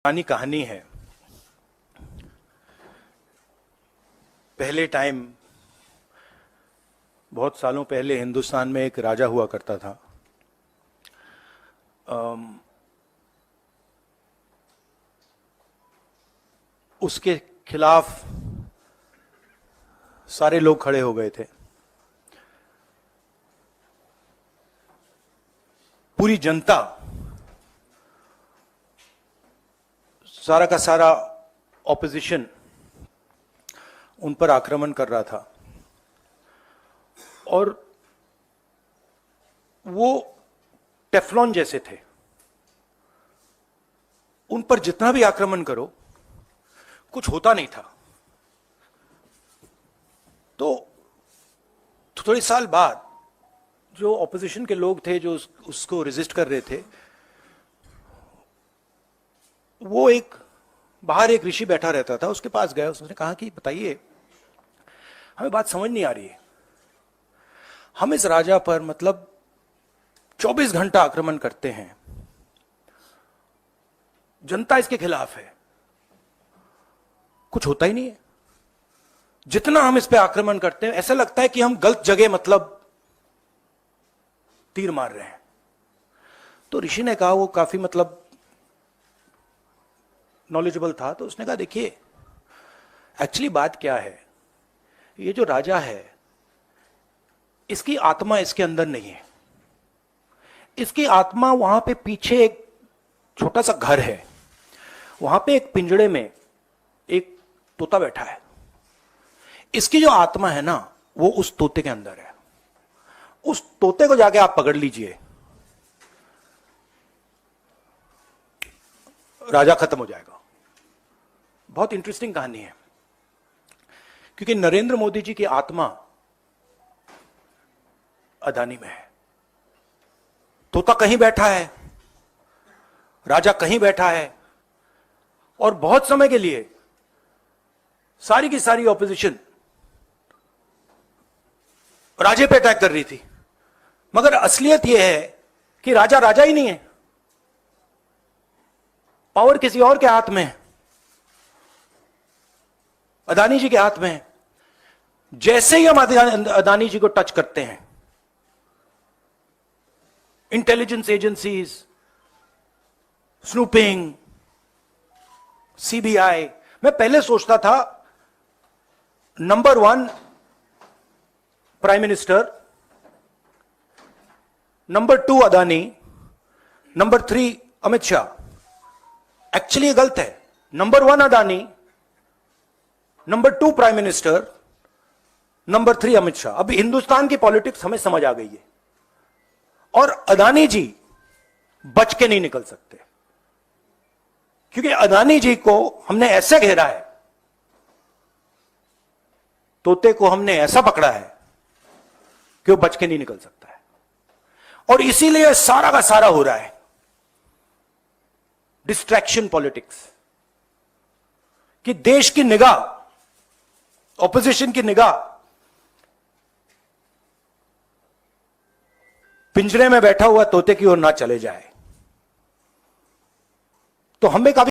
पुरानी कहानी है। पहले टाइम, बहुत सालों पहले हिंदुस्तान में एक राजा हुआ करता था। उसके खिलाफ सारे लोग खड़े हो गए थे। पूरी जनता, सारा का सारा ऑपोजिशन उन पर आक्रमण कर रहा था और वो टेफ्लॉन जैसे थे। उन पर जितना भी आक्रमण करो कुछ होता नहीं था। तो थोड़े साल बाद जो ऑपोजिशन के लोग थे, जो उसको रेजिस्ट कर रहे थे, वो बाहर एक ऋषि बैठा रहता था, उसके पास गए। उसने कहा कि बताइए, हमें बात समझ नहीं आ रही है। हम इस राजा पर 24 घंटा आक्रमण करते हैं, जनता इसके खिलाफ है, कुछ होता ही नहीं है। जितना हम इस पे आक्रमण करते हैं ऐसा लगता है कि हम गलत जगह तीर मार रहे हैं। तो ऋषि ने कहा, वो काफी नॉलेजेबल था, तो उसने कहा देखिए, एक्चुअली बात क्या है, ये जो राजा है इसकी आत्मा इसके अंदर नहीं है। इसकी आत्मा वहां पे पीछे एक छोटा सा घर है, वहां पे एक पिंजड़े में एक तोता बैठा है। इसकी जो आत्मा है ना, वो उस तोते के अंदर है। उस तोते को जाके आप पकड़ लीजिए, राजा खत्म हो जाएगा। बहुत इंटरेस्टिंग कहानी है, क्योंकि नरेंद्र मोदी जी की आत्मा अदानी में है। तोता कहीं बैठा है, राजा कहीं बैठा है, और बहुत समय के लिए सारी की सारी ऑपोजिशन राजे पे अटैक कर रही थी। मगर असलियत यह है कि राजा राजा ही नहीं है, पावर किसी और के हाथ में है, अदानी जी के हाथ में है। जैसे ही हम अदानी जी को टच करते हैं, इंटेलिजेंस एजेंसीज, स्नूपिंग, सीबीआई, मैं पहले सोचता था number 1 prime minister, number 2 Adani, number 3 Amit Shah. Actually ये गलत है। Number 1 Adani, number 2 prime minister, number 3 Amit Shah. अब हिंदुस्तान की पॉलिटिक्स हमें समझ आ गई है, और अदानी जी बच के नहीं निकल सकते, क्योंकि अदानी जी को हमने ऐसे घेरा है, तोते को हमने ऐसा पकड़ा है कि वो बच के नहीं निकल सकता है। और इसीलिए सारा का सारा हो रहा है डिस्ट्रैक्शन पॉलिटिक्स, कि देश की निगाह, ऑपोजिशन की निगाह पिंजरे में बैठा हुआ तोते की ओर ना चले जाए। तो हमें काफी